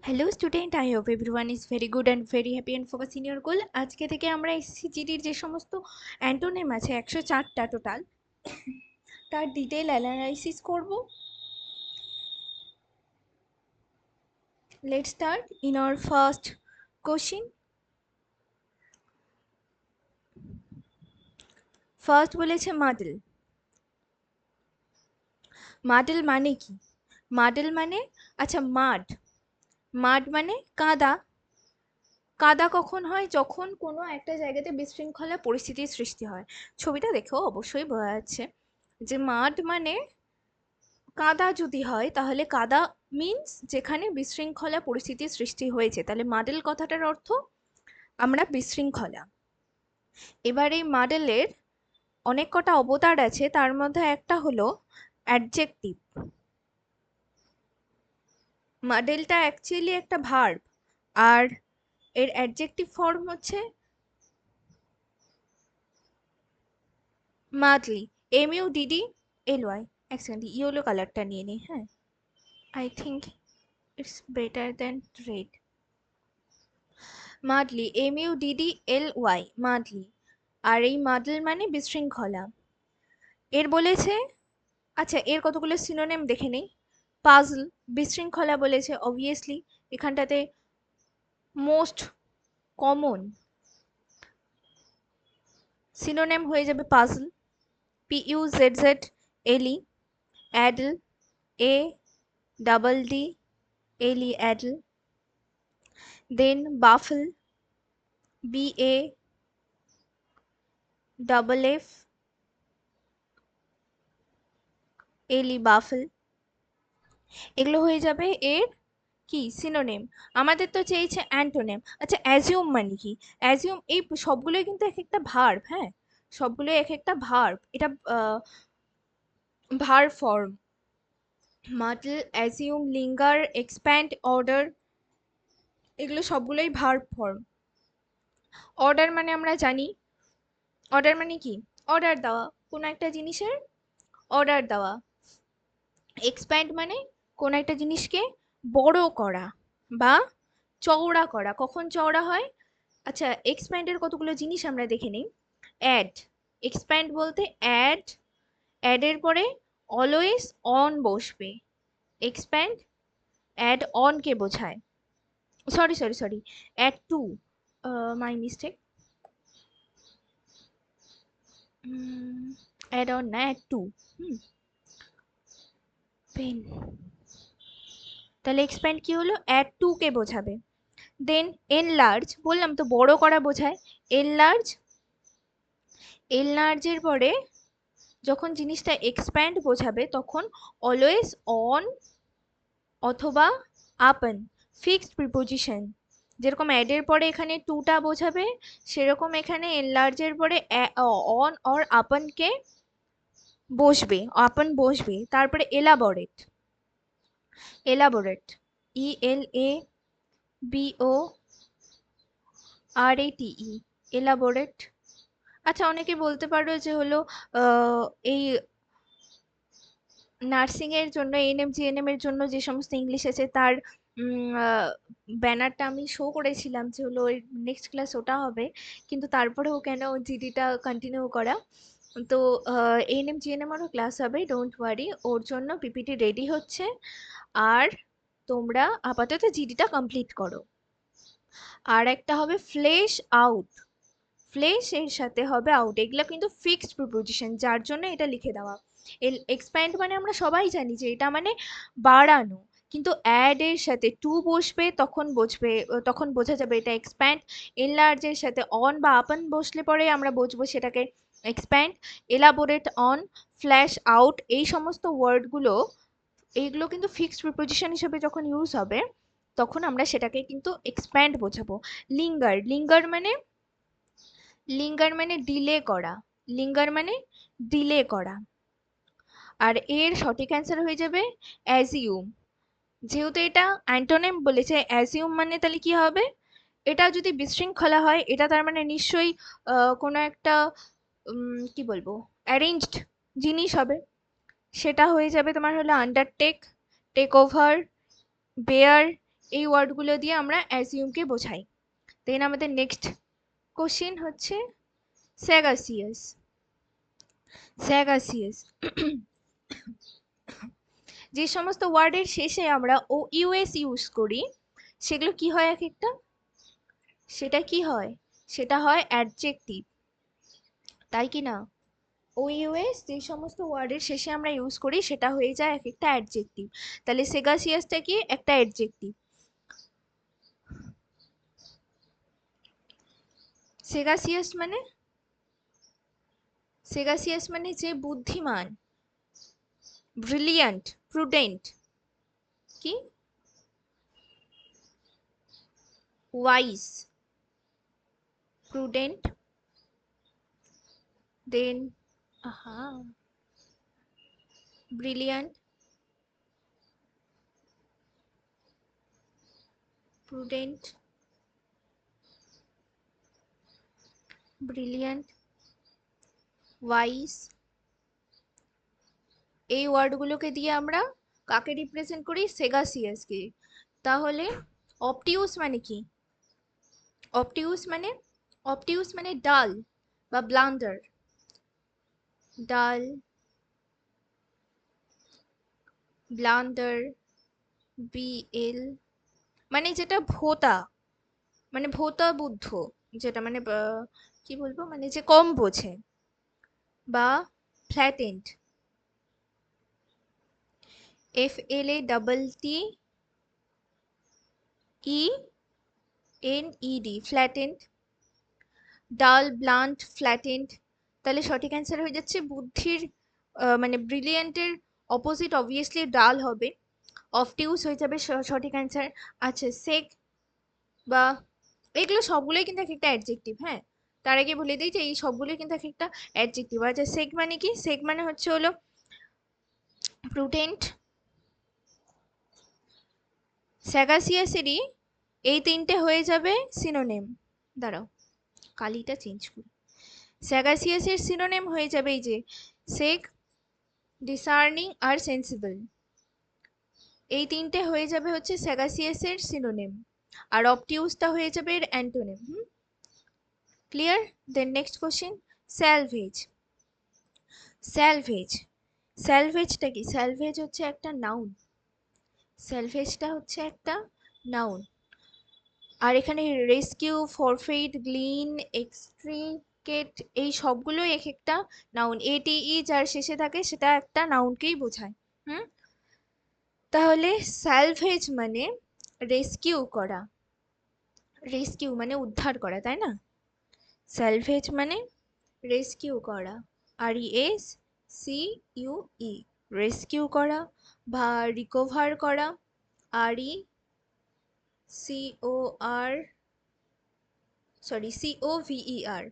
Hello student, I hope everyone is very good and very happy and focus in your গোল। আজকে থেকে আমরা SSC জিডির যে সমস্ত antonym আছে 104টা টোটাল, তার ডিটেল অ্যানালাইসিস করব। Let's start in our first question. First বলেছে মাডেল। মাডেল মানে কি? মাডেল মানে, আচ্ছা, মাড মাড মানে কাদা। কাদা কখন হয়? যখন কোনো একটা জায়গাতে বিশৃঙ্খলা পরিস্থিতির সৃষ্টি হয়। ছবিটা দেখেও অবশ্যই বোঝা যাচ্ছে যে মাড মানে কাদা যদি হয়, তাহলে কাদা মিন্স যেখানে বিশৃঙ্খলা পরিস্থিতির সৃষ্টি হয়েছে, তাহলে মাডেল কথাটার অর্থ আমরা বিশৃঙ্খলা। এবার এই মাডেলের অনেক কটা অবতার আছে, তার মধ্যে একটা হলো অ্যাডজেক্টিভ। মাডেলটা অ্যাকচুয়ালি একটা ভার্ব, আর এর অ্যাডজেক্টিভ ফর্ম হচ্ছে মাডলি, MUDDLY। এক সেকেন্ড, ইয়েলো কালারটা নিয়ে নিই। হ্যাঁ, I think it's better than red. Muddly, MUDDLY, muddly. আর এই মাডল মানে বিশৃঙ্খলা। এর বলেছে, আচ্ছা, এর কতগুলো সিনোনিম দেখে নেই। পাজল, বিশৃঙ্খলা বলেছে অবভিয়াসলি, এখানটাতে মোস্ট কমন সিনোনিম হয়ে যাবে পাজল, PUZZLE। অ্যাডল, ADDLE, অ্যাডল। দেন বাফল, BAFFLE, বাফল। এগুলো হয়ে যাবে এর কি সিনোনিম। আমাদের তো চেয়েছে অ্যান্টোনিম। আচ্ছা, অ্যাজিউম মানে কি? অ্যাজিউম, এই সবগুলোই কিন্তু এক একটা ভার্ব। হ্যাঁ, সবগুলোই এক একটা ভার্ব। এটা verb form. Muddle, assume, linger, expand, order, এগুলো সবগুলোই ভার্ব ফর্ম। অর্ডার মানে আমরা জানি, অর্ডার মানে কি? অর্ডার দেওয়া, কোনো একটা জিনিসের অর্ডার দেওয়া। এক্সপ্যান্ড মানে কোনো একটা জিনিসকে বড় করা বা চওড়া করা। কখন চওড়া হয়? আচ্ছা, এক্সপ্যান্ডের কতগুলো জিনিস আমরা দেখে নিই। অ্যাড, এক্সপ্যান্ড বলতে অ্যাড, অ্যাডের পরে অলওয়েজ অন বসবে। এক্সপ্যান্ড অ্যাড অন কে বোঝায়। Sorry sorry sorry, add to, my mistake. Add on না, অ্যাড টু। Hmm, pen. তাহলে এক্সপ্যান্ড কি হলো? অ্যাড টু কে বোঝাবে। দেন এনলার্জ, বললাম তো বড় করা বোঝায়। এনলার্জ, এনলার্জের পরে যখন জিনিসটা এক্সপ্যান্ড বোঝাবে তখন অলওয়েজ অন অথবা আপন, ফিক্সড প্রিপোজিশন। যেরকম অ্যাডের পরে এখানে টুটা বোঝাবে, সেরকম এখানে এনলার্জের পরে অন অর আপনকে বসবে, আপন বসবে। তারপরে এলাবোরেট, এলাবোরেট, ELABORATE, এলাবোরেট। আচ্ছা, অনেকে বলতে পারো যে হলো এই নার্সিং এর জন্য, এএনএম জিএনএম এর জন্য যে সমস্ত ইংলিশ আছে তার ব্যানারটা আমি শো করেছিলাম যে হলো নেক্সট ক্লাস ওটা হবে, কিন্তু তারপরেও কেন জিডিটা কন্টিনিউ করা। তো এএনএম জিএনএম আরও ক্লাস হবে, ডোন্ট ওয়ারি, ওর জন্য পিপিটি রেডি হচ্ছে। আর তোমরা আপাতত জিডিটা কমপ্লিট করো। আর একটা হবে ফ্লেশ আউট, ফ্লেশ এর সাথে হবে আউট, এগুলো কিন্তু ফিক্সড প্রিপোজিশন, যার জন্য এটা লিখে দেওয়া। এক্সপ্যান্ড মানে আমরা সবাই জানি যে এটা মানে বাড়ানো, কিন্তু অ্যাড এর সাথে টু বসবে তখন বুঝবে, তখন বোঝা যাবে এটা এক্সপ্যান্ড। এনলার্জ এর সাথে অন বা আপন বসলে পরে আমরা বুঝবো সেটাকে expand. Elaborate on, flash out, এই সমস্ত ওয়ার্ডগুলো, এইগুলো কিন্তু ফিক্সড প্রিপোজিশন হিসেবে যখন ইউজ হবে তখন আমরা সেটাকে কিন্তু এক্সপ্যান্ড বোঝাবো। লিঙ্গার, লিঙ্গার মানে, লিঙ্গার মানে ডিলে করা, লিঙ্গার মানে ডিলে করা। আর এর সঠিক অ্যান্সার হয়ে যাবে অ্যাজিউম। যেহেতু এটা অ্যান্টোনিম বলেছে অ্যাজিউম, মানে তাহলে কি হবে? এটা যদি বিশৃঙ্খলা হয়, এটা তার মানে নিশ্চয়ই কোনো একটা কি বলবো, অ্যারেঞ্জড জিনিস হবে। সেটা হয়ে যাবে তোমার হলো আন্ডারটেক, টেক ওভার, বেয়ার, এই ওয়ার্ডগুলো দিয়ে আমরা অ্যাজিউমকে বোঝাই। দেন আমাদের নেক্সট কোশ্চেন হচ্ছে স্যাগাসিয়াস। স্যাগাসিয়াস যে সমস্ত ওয়ার্ডের শেষে আমরা ও ইউএস ইউজ করি সেগুলো কি হয় এক একটা, সেটা কি হয়, সেটা হয় অ্যাডজেক্টিভ, তাই কি না? ও ইউএস যে সমস্ত ওয়ার্ডের শেষে আমরা ইউজ করি সেটা হয়ে যায় এক একটা অ্যাডজেক্টিভ। তাহলে সেগাসিয়াসটা কি একটা অ্যাডজেক্টিভ। সেগাসিয়াস মানে, সেগাসিয়াস মানে যে বুদ্ধিমান, ব্রিলিয়ান্ট, প্রুডেন্ট, কি ওয়াইজ, প্রুডেন্ট, দেন আহা ব্রিলিয়ান্ট, প্রুডেন্ট, ব্রিলিয়ান্ট, ওয়াইজ, এই ওয়ার্ডগুলোকে দিয়ে আমরা কাকে রিপ্রেজেন্ট করি? সেগাসিয়াসকে। তাহলে অবটিউস মানে কি? অবটিউস মানে, অবটিউস মানে ডাল বা ব্লান্ডার, ডাল, ব্লান্ডার, বিএল মানে যেটা ভোতা, মানে ভোতা বুদ্ধ, যেটা মানে কি বলবো, মানে যে কম বোঝে, বা ফ্ল্যাটেন্ড, FLATTENED, ফ্ল্যাটেন্ড, ডাল, ব্লান্ট, ফ্ল্যাটেন্ড। তাহলে সঠিক অ্যান্সার হয়ে যাচ্ছে বুদ্ধির মানে ব্রিলিয়েন্টের অপোজিট অবভিয়াসলি ডাল হবে, অবটিউস হয়ে যাবে সঠিক অ্যান্সার। আচ্ছা সেক বা, এগুলো সবগুলোই কিন্তু এক একটা অ্যাডজেক্টিভ, হ্যাঁ। তার আগে বলে দিই যে এই সবগুলোই কিন্তু এক একটা অ্যাডজেক্টিভ। আচ্ছা সেক মানে কি? সেক মানে হচ্ছে হলো প্রুডেন্ট। স্যাগাসিয়াসেরই এই তিনটে হয়ে যাবে সিনোনিম। দাঁড়াও কালিটা চেঞ্জ করি। স্যাগাসিয়াসের সিনোনিম হয়ে যাবে এই যে সেক, ডিসার্নিং আর সেন্সিবল, এই তিনটে হয়ে যাবে হচ্ছে স্যাগাসিয়াসের সিনোনিম, আর অবটিউসটা হয়ে যাবে এর antonym. Clear? Then next question, salvage. Salvage, স্যালভেজটা কি? স্যালভেজ হচ্ছে একটা নাউন, স্যালভেজটা হচ্ছে একটা নাউন। আর এখানে রেস্কিউ, ফরফেইট, গ্লিন, এক্সট্রিকেট এই সবগুলোই এক একটা নাউন, এটিই যার শেষে থাকে সেটা একটা নাউনকেই বোঝায়। হুম, তাহলে স্যালভেজ মানে রেস্কিউ করা, রেস্কিউ মানে উদ্ধার করা, তাই না? স্যালভেজ মানে রেস্কিউ করা, RESCUE, রেস্কিউ করা বা রিকভার করা, RECOR, সরি COVER,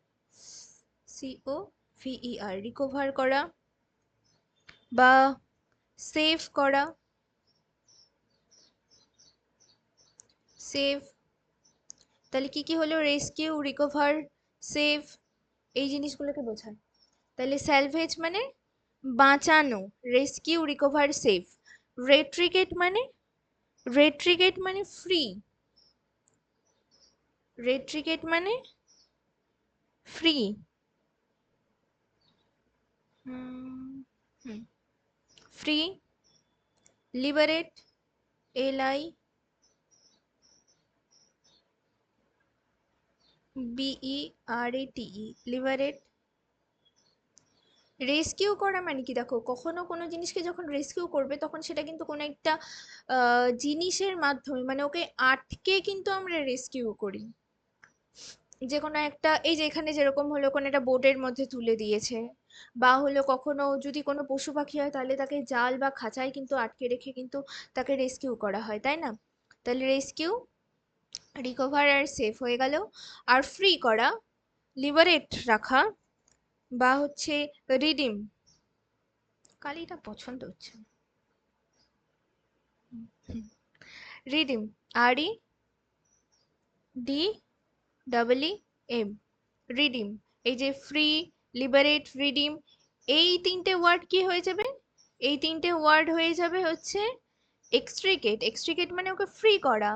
রিকভার করা বা সেভ করা, সেভ। তাহলে কি কি হলো? রেস্কিউ, রিকভার, সেভ, এই জিনিসগুলোকে বোঝায়। তাহলে স্যালভেজ মানে বাঁচানো, রেস্কিউ, রিকভার, সেভ। রেট্রিকেট মানে, রেট্রিকেট মানে ফ্রি, রেট্রিকেট মানে free, free, liberate, LIBERATE, liberate. Rescue করা মানে কি? দেখো কখনো কোনো জিনিসকে যখন রেস্কিউ করবে তখন সেটা কিন্তু কোনো একটা জিনিসের মাধ্যমে, মানে ওকে আটকে কিন্তু আমরা রেস্কিউ করি। যে কোনো একটা, এই যে এখানে যেরকম হলো কোনো একটা বোটের মধ্যে তুলে দিয়েছে, বা হলো কখনো যদি কোনো পশু পাখি হয় তাহলে তাকে জাল বা খাঁচায় কিন্তু আটকে রেখে কিন্তু তাকে রেস্কিউ করা হয়, তাই না? তাহলে রেস্কিউ, রিকভার আর সেভ হয়ে গেল। আর ফ্রি করা, লিবারেট রাখা, বা হচ্ছে রিডিম, কালিটা পছন্দ হচ্ছে না, রিডিম, REDEEM, রিডিম। এই যে ফ্রি, লিবারেট, রিডিম, এই তিনটে ওয়ার্ড কি হয়ে যাবে? এই তিনটে ওয়ার্ড হয়ে যাবে হচ্ছে এক্সট্রিকেট, এক্সট্রিকেট মানে ওকে ফ্রি করা,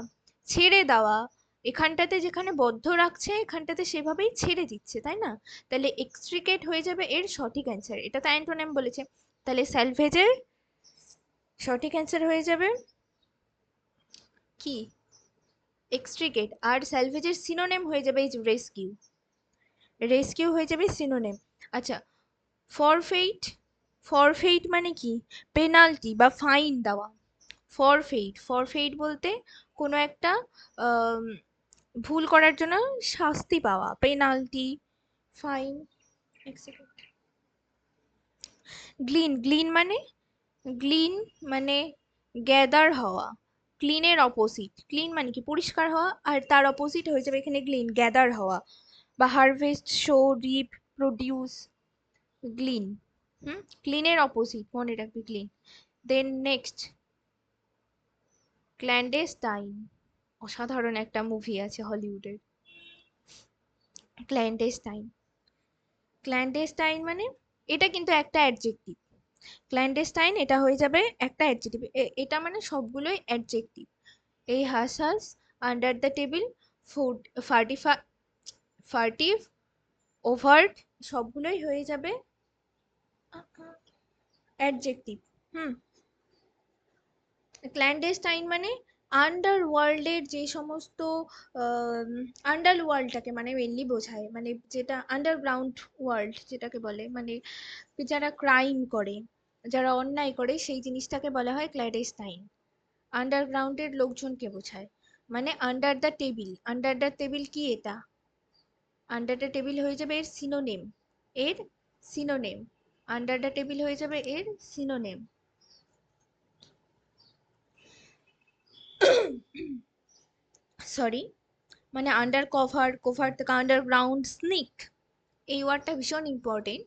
ছেড়ে দেওয়া। এখানটাতে যেখানে বদ্ধ রাখছে এখানটাতে সেভাবেই ছেড়ে দিচ্ছে, তাই না? তাহলে এক্সট্রিকেট হয়ে যাবে এর সঠিক অ্যান্সার। এটা তো অ্যান্টোনিম বলেছে, তাহলে স্যালভেজের সঠিক অ্যান্সার হয়ে যাবে কি? এক্সট্রিকেট। আর স্যালভেজের সিনোনিম হয়ে যাবে এই যে রেস্কিউ, রেস্কিউ হয়ে যাবে সিনোনিম। আচ্ছা, ফরফেইট, ফরফেইট মানে কি? পেনাল্টি বা ফাইন দেওয়া। ফরফেইট, ফরফেইট বলতে কোনো একটা আম, ভুল করার জন্য শাস্তি পাওয়া, পেনাল্টি, ফাইন। এক সেকেন্ড। গ্লিন, গ্লিন মানে, গ্লিন মানে গ্যাদার হওয়া। ক্লিনের অপোজিট, ক্লিন মানে কি? পরিষ্কার হওয়া, আর তার অপোজিট হয়ে যাবে এখানে গ্লিন, গ্যাদার হওয়া। বা হারভেস্ট, শো, রিপ, প্রডিউস, গ্লিন। হুম, ক্লিনের অপোজিট মনে রাখবি, ক্লিন। দেন নেক্সট, ক্ল্যান্ডেস্টাইন। অসাধারণ একটা মুভি আছে হলিউডের, ক্ল্যান্ডেস্টাইন। ক্ল্যান্ডেস্টাইন মানে, এটা কিন্তু একটা অ্যাডজেক্টিভ। ক্ল্যান্ডেস্টাইন এটা হয়ে যাবে একটা অ্যাডজেক্টিভ, এটা মানে সবগুলোই অ্যাডজেক্টিভ। এই hush hush, under the table, food, ফার্টিফা, ফার্টিভ, ওভার্ট, সবগুলোই হয়ে যাবে অ্যাডজেক্টিভ। হুম, ক্ল্যান্ডেস্টাইন মানে আন্ডার ওয়ার্ল্ডের যে সমস্ত আন্ডার ওয়ার্ল্ডটাকে মানে মেনলি বোঝায়, মানে যেটা আন্ডারগ্রাউন্ড ওয়ার্ল্ড যেটাকে বলে, মানে যারা ক্রাইম করে, যারা অন্যায় করে, সেই জিনিসটাকে বলা হয় ক্ল্যান্ডেস্টাইন। আন্ডারগ্রাউন্ডের লোকজনকে বোঝায়। মানে under the table, under the table কি এটা? আন্ডার দ্য টেবিল হয়ে যাবে এর সিনোনিম, এর সিনোনিম। আন্ডার দ্য টেবিল হয়ে যাবে এর সিনোনিম। সরি, মানে আন্ডার কভার, কভার থেকে আন্ডারগ্রাউন্ড, স্নিক, এই ওয়ার্ডটা ভীষণ ইম্পর্টেন্ট।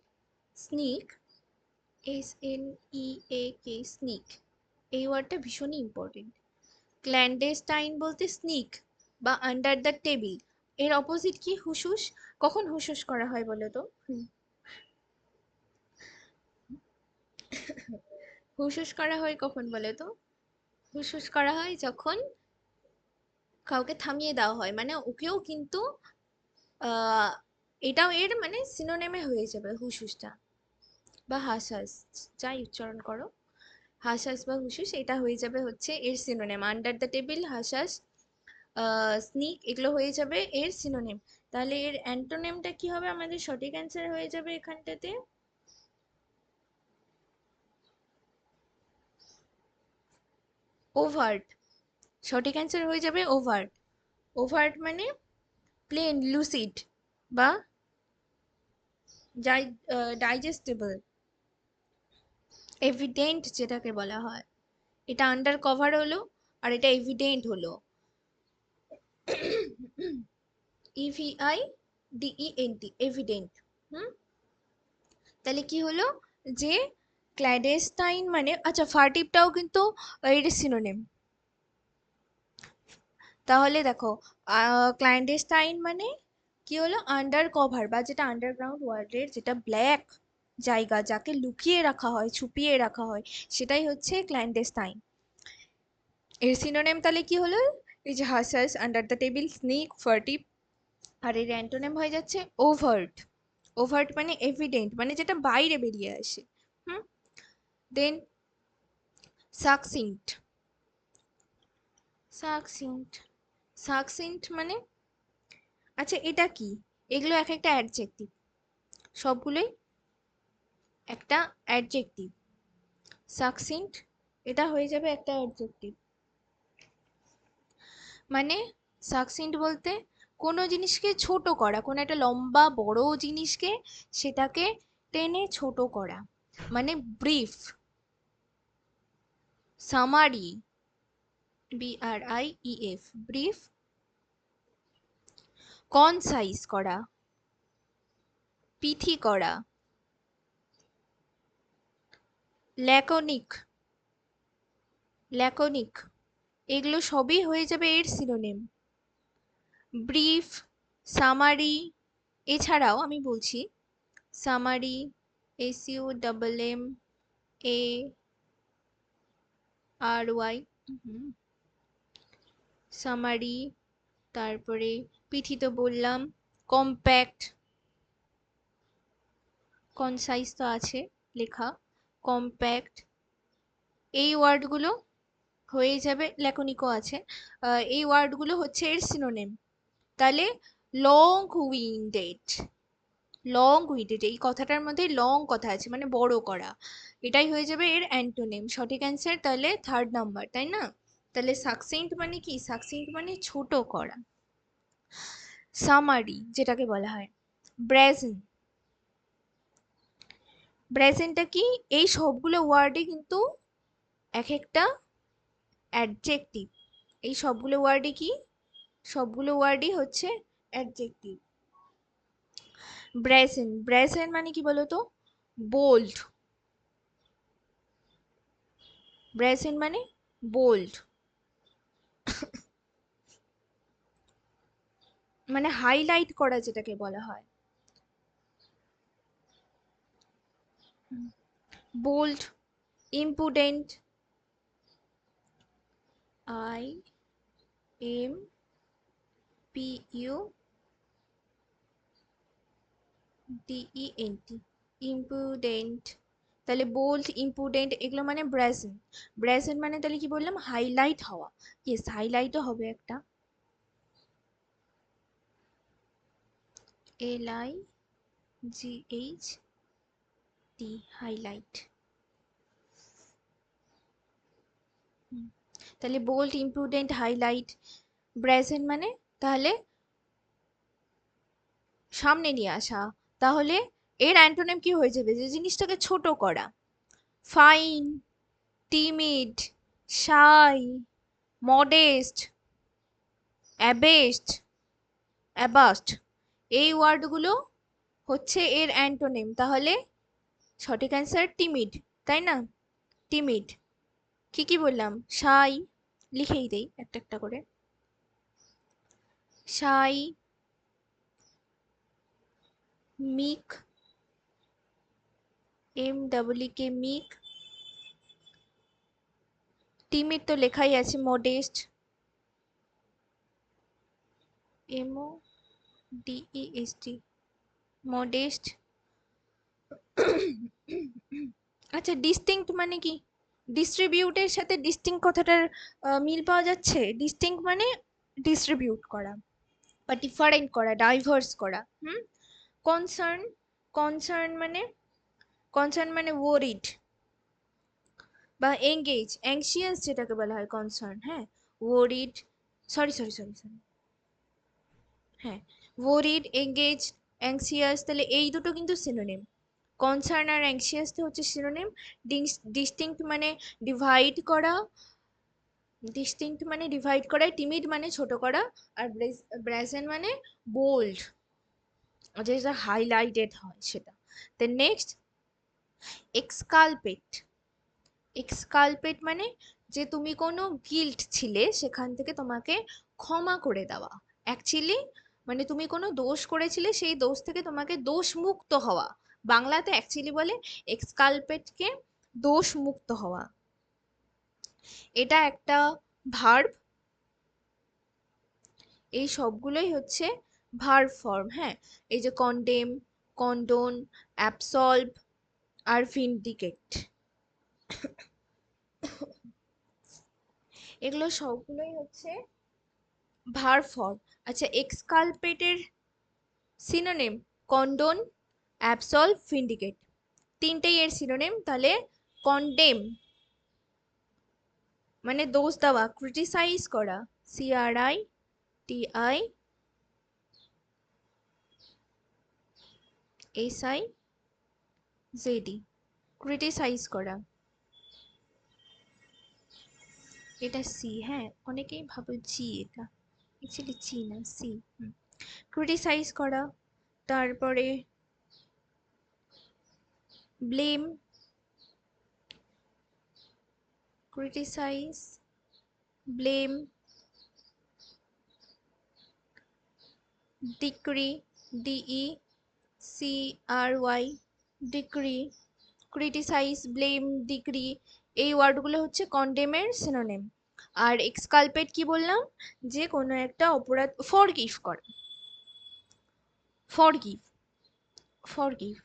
স্নিক, SNEAK, স্নিক, এই ওয়ার্ডটা ভীষণই ইম্পর্টেন্ট। ক্ল্যান্ডেস্টাইন বলতে স্নিক বা আন্ডার দ্য টেবিল, এর অপোজিট কি? হুসুস। কখন হুসুস করা হয় বলো তো? হুসুস করা হয় কখন বলো তো? হুসুস করা হয় যখন কাউকে থামিয়ে দেওয়া হয়, মানে ওকেও কিন্তু আহ এটাও এর মানে সিনোনিমে হয়ে যাবে হুসুসটা, বা হাসাস, যাই উচ্চারণ করো, হাসাস বা হুসুস, এটা হয়ে যাবে হচ্ছে এর synonym. Under the table, hush hush, sneak, এগুলো হয়ে যাবে এর সিনোনিম। তাহলে এর অ্যান্টোনিমটা কি হবে? আমাদের সঠিক অ্যান্সার হয়ে যাবে এখানটাতে ওভার্ট। সঠিক অ্যান্সার হয়ে যাবে ওভার্ট। ওভার্ট মানে প্লেন, লুসিড বা ডাইজেস্টেবল, এভিডেন্ট যেটাকে বলা হয়। এটা আন্ডার কভার হলো, আর এটা এভিডেন্ট হলো, EVIDENT, এভিডেন্ট। হুম, তাহলে কি হলো যে ক্ল্যাডেস্টাইন মানে, আচ্ছা ফার্টিভটাও কিন্তু এর সিনোনিম। তাহলে দেখো, ক্ল্যান্ডেস্টাইন মানে কি হলো? আন্ডার কভার বা যেটা আন্ডারগ্রাউন্ড ওয়ার্ল্ডের যেটা ব্ল্যাক জায়গা, যাকে লুকিয়ে রাখা হয়, ছুপিয়ে রাখা হয়, সেটাই হচ্ছে ক্ল্যান্ডেস্টাইন। এর সিনোনিম তাহলে কি হলো? এই যে হাসাস, আন্ডার দ্য টেবিল, স্নিক, ফার্টিভ। আর এর অ্যান্টোনিম হয়ে যাচ্ছে ওভার্ট। ওভার্ট মানে এভিডেন্ট, মানে যেটা বাইরে বেরিয়ে আসে। হুম, দেন সাকসিন্ট, সাকসিন্ট, সাকসিন্ট মানে, আচ্ছা এটা কি? এগুলো এক একটা অ্যাডজেক্টিভ, সবগুলোই একটা অ্যাডজেক্টিভ। সাকসিন্ট এটা হয়ে যাবে একটা অ্যাডজেক্টিভ। মানে সাকসিন্ট বলতে কোনো জিনিসকে ছোট করা, কোনো একটা লম্বা বড় জিনিসকে সেটাকে টেনে ছোট করা, মানে brief, summary, BRIEF, brief. Concise করা, পিথি করা, ল্যাকোনিক, ল্যাকোনিক, এগুলো সবই হয়ে যাবে এর সিনোনিম। ব্রিফ, সামারি, এছাড়াও আমি বলছি সামারি, SUMMARY, সামারি, তারপরে পিঠি তো বললাম, কম্প্যাক্ট, কনসাইজ তো আছে লেখা, কম্প্যাক্ট, এই ওয়ার্ডগুলো হয়ে যাবে, ল্যাকোনিকও আছে। এই ওয়ার্ডগুলো হচ্ছে এর সিনোনিম। তাহলে লং উইন্ডেড, লং উইন্ডেড এই কথাটার মধ্যে লং কথা আছে মানে বড় করা, এটাই হয়ে যাবে এর অ্যান্টোনিম। সঠিক অ্যান্সার তাহলে থার্ড নাম্বার, তাই না? তাহলে সাকসেন্ট মানে কি? সাকসেন্ট মানে ছোট করা। সামারি যেটাকে বলা হয়, ব্রেজেন, ব্রেজেনটা কি? এই সবগুলো ওয়ার্ডে কিন্তু এক একটা অ্যাডজেক্টিভ, এই সবগুলো ওয়ার্ডে কি? সবগুলো ওয়ার্ডই হচ্ছে অ্যাডজেক্টিভ। ব্রেজেন, ব্রেজেন মানে কি বলতো? বোল্ড, ব্রেজেন মানে বোল্ড, মানে হাইলাইট করা যেটাকে বলা হয়। Bold, impudent, I M P U D E N T, impudent. তাহলে বোল্ড, ইম্পুডেন্ট এগুলো মানে ব্রেজেন। ব্রেজেন মানে তাহলে কি বললাম? হাইলাইট হওয়া। ইয়েস, হাইলাইটও হবে একটা, L I G H T, highlight. তাহলে বোল্ড, ইম্পুডেন্ট, হাইলাইট, ব্রেজেন মানে তাহলে সামনে নিয়ে আসা। তাহলে এর অ্যান্টোনিম কি হয়ে যাবে? যে জিনিসটাকে ছোট করা। ফাইন, টিমিড, শাই, মডেস্ট, অ্যাবেস্ট, অ্যাবাস্ট, এই ওয়ার্ডগুলো হচ্ছে এর অ্যান্টোনিম। তাহলে সঠিক অ্যান্সার টিমিড, তাই না? টিমিড। কি কি বললাম? শাই, লিখেই দেই একটা একটা করে। Shy, meek, M double E K, meek. Timid তো লেখাই আছে, modest, M O D E S T, modest. আচ্ছা, ডিস্টিংক্ট মানে কি? ডিস্ট্রিবিউটের সাথে ডিস্টিংক্ট কথাটার মিল পাওয়া যাচ্ছে। ডিস্টিংক্ট মানে ডিস্ট্রিবিউট করা বা ডিফারেন্ট করা, ডাইভার্স করা। কনসার্ন, কনসার্ন মানে, কনসার্ন মানে ওয়ারিড বা এঙ্গেজ, অ্যাংশিয়াস যেটাকে বলা হয় কনসার্ন। হ্যাঁ, worried, sorry sorry sorry sorry, হ্যাঁ, ওয়ারিড, এঙ্গেজ, অ্যাংশিয়াস, তাহলে এই দুটো কিন্তু সিনোনিম। কনসার্ন আর অ্যাংশিয়াস তো হচ্ছে সিনোনিম। ডিস্টিংক্ট মানে ডিভাইড করা, ডিস্টিংক্ট মানে ডিভাইড করা, টিমিড মানে ছোট করা, আর ব্রেজেন মানে বোল্ড, যেটা হাইলাইটেড হয় সেটা। দেন নেক্সট, এক্সকালপেট। এক্সকালপেট মানে যে তুমি কোনো গিল্ট ছিলে সেখান থেকে তোমাকে ক্ষমা করে দেওয়া। অ্যাকচুয়ালি মানে তুমি কোনো দোষ করেছিলে, সেই দোষ থেকে তোমাকে দোষ মুক্ত হওয়া। বাংলাতে অ্যাকচুয়ালি বলে এক্সকালপেটকে দোষ মুক্ত হওয়া। এটা একটা ভার্ব, এই সবগুলোই হচ্ছে ভার্ব ফর্ম। হ্যাঁ, এই যে কন্ডেম, কন্ডোন, অ্যাবসলভ আর ভিন্ডিকেট, এগুলো সবগুলোই হচ্ছে ভার্ব ফর্ম। আচ্ছা, এক্সকালপেটের সিনোনিম কন্ডোন, অ্যাবসলভ, ভিন্ডিকেট, তিনটেই এর সিনোনিম। তাহলে কন্ডেম মানে দোষ দেওয়া, ক্রিটিসাইজ করা, C R I T I S I Z E, criticize করা। এটা সি, হ্যাঁ, অনেকেই ভাবে জি, এটা অ্যাকচুয়ালি জি না, সি। ক্রিটিসাইজ করা। তারপরে blame, criticise, blame, decry, D E C R Y, decry, criticise, blame, decry, এই ওয়ার্ডগুলো হচ্ছে কন্ডেমের সিনোনিম। আর এক্সকালপেট কি বললাম, যে কোনো একটা অপরাধ, ফরগিভ করা, forgive, forgive,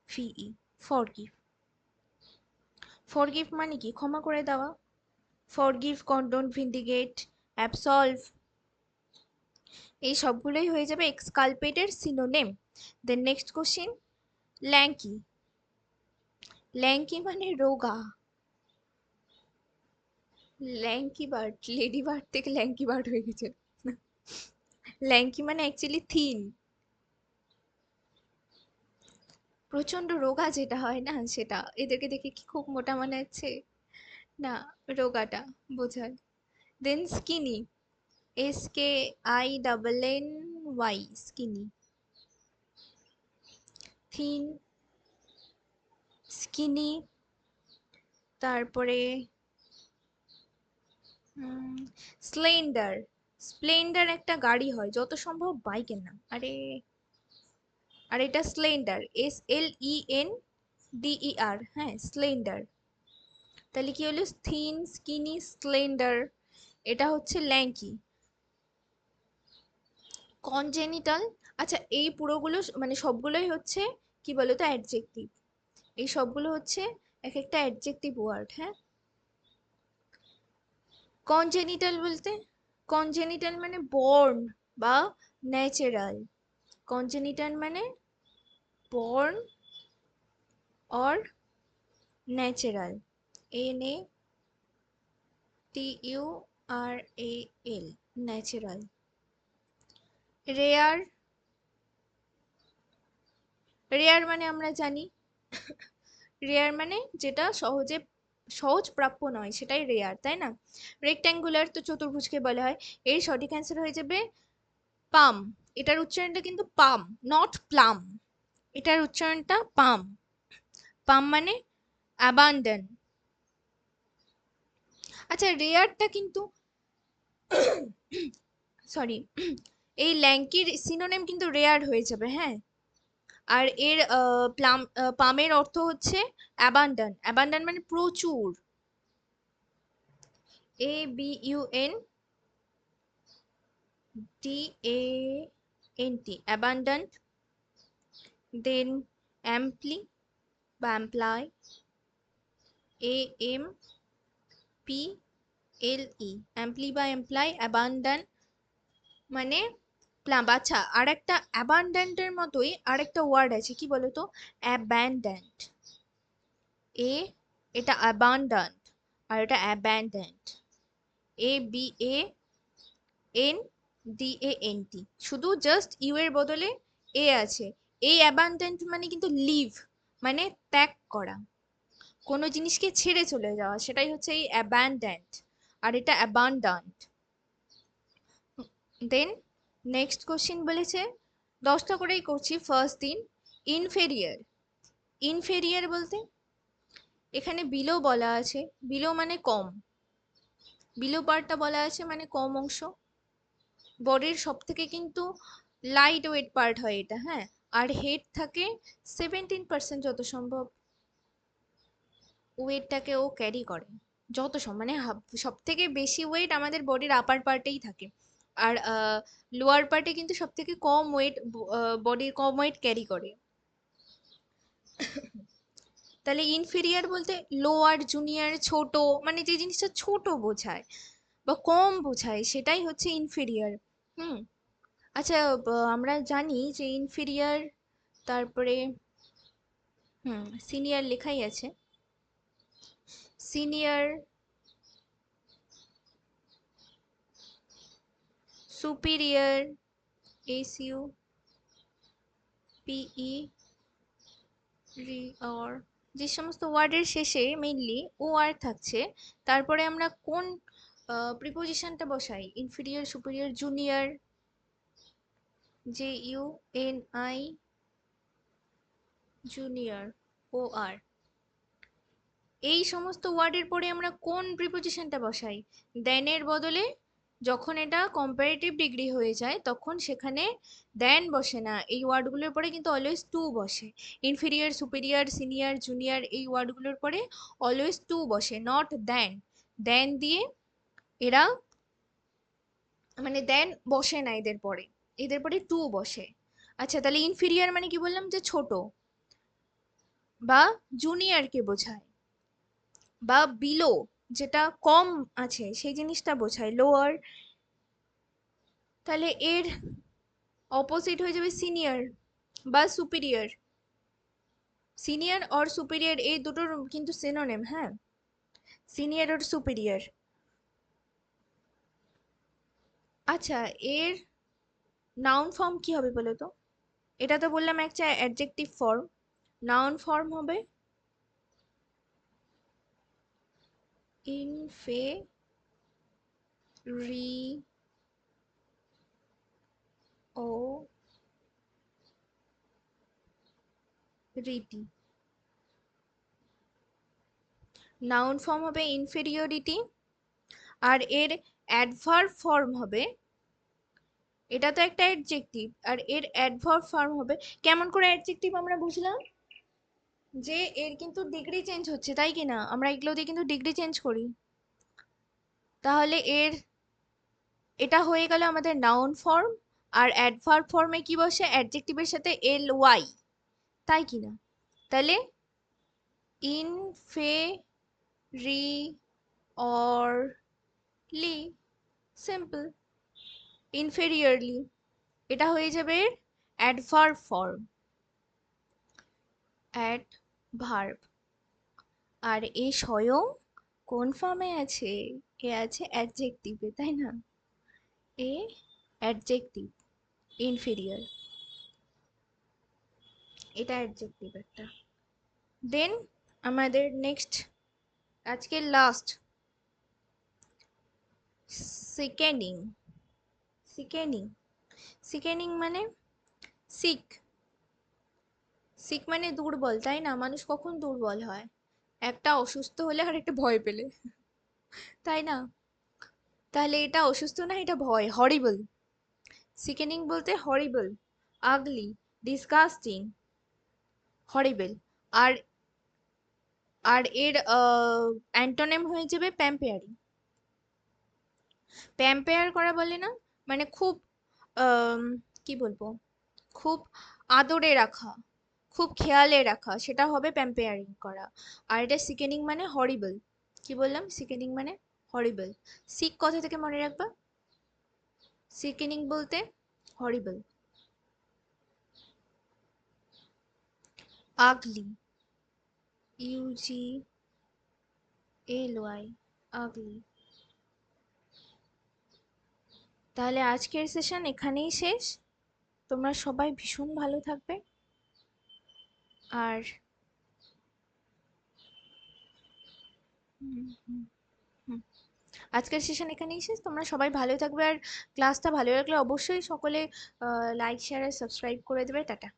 FORGIVE, forgive. Forgive মানে কি, ক্ষমা করে দেওয়া। ফরগিভ, কন্ডোন, ভিন্ডিগেট, অ্যাবসলভ, এই সবগুলোই হয়ে যাবে এক্সকালপেটের synonym. Then next question, lanky. Lanky মানে রোগা। ল্যাঙ্কি বার্ড, লেডি বার্ড থেকে ল্যাঙ্কি বার্ড হয়ে গেছে। ল্যাঙ্কি মানে অ্যাকচুয়ালি থিন, প্রচন্ড রোগা যেটা হয় না সেটা। এদেরকে দেখে কি খুব মোটা মনে হচ্ছে? না, রোগাটা বোঝায়। Then skinny, SKINNY, skinny, thin, skinny. তারপরে স্প্লেন্ডার। স্প্লেন্ডার একটা গাড়ি হয়, যত সম্ভব বাইকের নাম। আরে, আর এটা স্প্লেন্ডার, SLENDER, হ্যাঁ স্প্লেন্ডার। তাহলে কি হলো, থিন, স্কিনি, স্প্লেন্ডার। এটা হচ্ছে ল্যাঙ্কি। কনজেনিটাল, আচ্ছা এই পুরোগুলো মানে সবগুলোই হচ্ছে কি বলতো, অ্যাডজেক্টিভ। এই সবগুলো হচ্ছে এক একটা অ্যাডজেক্টিভ ওয়ার্ড, হ্যাঁ। কনজেনিটাল বলতে, কনজেনিটাল মানে বর্ন বা ন্যাচারাল। কনজেনিটাল মানে born or natural, NATURAL, natural. Rare, rare মানে আমরা জানি, রেয়ার মানে যেটা সহজ প্রাপ্য নয়, সেটাই রেয়ার, তাই না। রেক্ট্যাঙ্গুলার তো চতুর্ভুজকে বলা হয়। এর সঠিক অ্যান্সার হয়ে যাবে পাম। এটার উচ্চারণটা কিন্তু পাম, নট প্লাম। এটার উচ্চারণটা পাম। পাম মানে অ্যাবান্ডন। আচ্ছা রেয়ারটা কিন্তু, সরি, এই ল্যাঙ্কির সিনোনিম কিন্তু রেয়ার হয়ে যাবে, হ্যাঁ। আর এর পামের অর্থ হচ্ছে অ্যাবান্ডন। অ্যাবান্ডন মানে প্রচুর, ABUNDANT, অ্যাবান্ডন্ট। দেন অ্যাম্পলি বা অ্যাম্পলাই, AMPLE, অ্যাম্পলি বা এমপ্লাই, অ্যাবান্ডন মানে প্লাম। আচ্ছা আর একটা অ্যাবান্ডেন্টের মতোই আরেকটা ওয়ার্ড আছে, কি বলতো, অ্যাবান্ডেন্ট। এ, এটা অ্যাবান্ডন্ট আর এটা অ্যাবান্ডেন্ট, ABANDANT, শুধু জাস্ট ইউ এর বদলে এ আছে। এই অ্যাবান্ডেন্ট মানে কিন্তু লিভ, মানে ত্যাগ করা, কোনো জিনিসকে ছেড়ে চলে যাওয়া, সেটাই হচ্ছে এই অ্যাবান্ডেন্ট। আর এটা অ্যাবান্ডান্ট। দেন নেক্সট কোশ্চিন বলেছে, 10টা করেই করছি, ফার্স্ট দিন, ইনফেরিয়ার। ইনফেরিয়ার বলতে, এখানে বিলো বলা আছে, বিলো মানে কম, বিলো পার্টটা বলা আছে মানে কম অংশ। বডির সব থেকে কিন্তু লাইট ওয়েট পার্ট হয় এটা, হ্যাঁ। আর হেড থাকে 17% যত সম্ভব, ওয়েটটাকে ও ক্যারি করে যত সম্ভব, মানে সব থেকে বেশি ওয়েট আমাদের বডির আপার পার্টেই থাকে। আর লোয়ার পার্টে কিন্তু সব থেকে কম ওয়েট, বডির কম ওয়েট ক্যারি করে। তাহলে ইনফেরিয়ার বলতে লোয়ার, জুনিয়র, ছোট, মানে যে জিনিসটা ছোট বোঝায় বা কম বোঝায় সেটাই হচ্ছে ইনফেরিয়ার। হুম। আচ্ছা আমরা জানি যে ইনফেরিয়ার, তারপরে সিনিয়র লেখাই আছে, সিনিয়র, সুপিরিয়র, SUPERIOR, যে সমস্ত ওয়ার্ডের শেষে মেইনলি ও আর থাকছে, তারপরে আমরা কোন প্রিপোজিশনটা বসাই, inferior, superior, junior, JUNI, junior, OR, এই সমস্ত ওয়ার্ডের পরে আমরা কোন প্রিপোজিশনটা বসাই, দেন এর বদলে যখন এটা কম্পারেটিভ ডিগ্রি হয়ে যায় তখন সেখানে দেন বসে না, এই ওয়ার্ডগুলোর পরে কিন্তু অলওয়েজ টু বসে। ইনফিরিয়ার, সুপিরিয়ার, সিনিয়র, জুনিয়র এই ওয়ার্ডগুলোর পরে অলওয়েজ টু বসে, নট দেন। দেন দিয়ে এরা মানে দেন বসে না এদের পরে, এদের পরে টু বসে। আচ্ছা তাহলে ইনফিরিয়ার মানে কি বললাম, যে ছোট বা জুনিয়রকে বোঝায়, বা বিলো যেটা কম আছে সেই জিনিসটা বোঝায়, লোয়ার। তাহলে এর অপোজিট হয়ে যাবে সিনিয়র বা সুপিরিয়র। সিনিয়র অর সুপিরিয়র এই দুটোর কিন্তু সিনোনিম, হ্যাঁ, সিনিয়র আর সুপিরিয়র। আচ্ছা এর নাউন ফর্ম কি হবে বলো তো? এটা তো বললাম একটা অ্যাডজেক্টিভ ফর্ম, নাউন ফর্ম হবে ইনফেরিওরিটি। নাউন ফর্ম হবে ইনফেরিওরিটি। আর এর অ্যাডভার্ব ফর্ম হবে, এটা তো একটা অ্যাডজেক্টিভ, আর এর অ্যাডভার্ব ফর্ম হবে, কেমন করে অ্যাডজেক্টিভ আমরা বুঝলাম, যে এর কিন্তু ডিগ্রি চেঞ্জ হচ্ছে, তাই কি না? আমরা এগুলো দিয়ে কিন্তু ডিগ্রি চেঞ্জ করি। তাহলে এর এটা হয়ে গেল আমাদের নাউন ফর্ম। আর অ্যাডভার্ব ফর্মে কি বসে, অ্যাডজেক্টিভের সাথে এল ওয়াই, তাই কি না? তাহলে ইনফেরিয়রলি, সিম্পল, ইনফেরিয়রলি, এটা হয়ে যাবে অ্যাডভার্ব ফর্ম, অ্যাডভার্ব। আর এ স্বয়ং কোন ফর্মে আছে? এ আছে অ্যাডজেক্টিভে, তাই না? এ অ্যাডজেক্টিভ, ইনফেরিয়র, এটা অ্যাডজেক্টিভ একটা। দেন আমাদের নেক্সট, আজকে লাস্ট, সিকেনিং। সিকেনিং, সিকেনিং মানে সিক। সিক মানে দুর্বল, তাই না? মানুষ কখন দুর্বল হয়? একটা অসুস্থ হলে আর একটা ভয় পেলে, তাই না? তাহলে এটা অসুস্থ না, এটা ভয়, হরিবল। সিকেনিং বলতে হরিবল, আগলি, ডিসগাস্টিং, হরিবল। আর আর এর অ্যান্টোনিম হয়ে যাবে প্যাম্পেয়ারিং। প্যাম্পেয়ার করা বলে না, মানে খুব কি বলবো, খুব আদরে রাখা, খুব খেয়ালে রাখা, সেটা হবে প্যাম্পেয়ারিং করা। আর এটা সিকেনিং মানে হরিবল। কি বললাম? সিকেনিং মানে হরিবল। সিক কথা থেকে মনে রাখবা, সিকেনিং বলতে হরিবল। আগলি, UGLY, আগলি। তাহলে আজকের সেশন এখানেই শেষ। তোমরা সবাই ভীষণ ভালো থাকবে। আর হুম, হুম, হুম। আজকের সেশন এখানেই শেষ, তোমরা সবাই ভালো থাকবে। আর ক্লাসটা ভালো লাগলে অবশ্যই সকলে লাইক, শেয়ার আর সাবস্ক্রাইব করে দেবে। টাটা।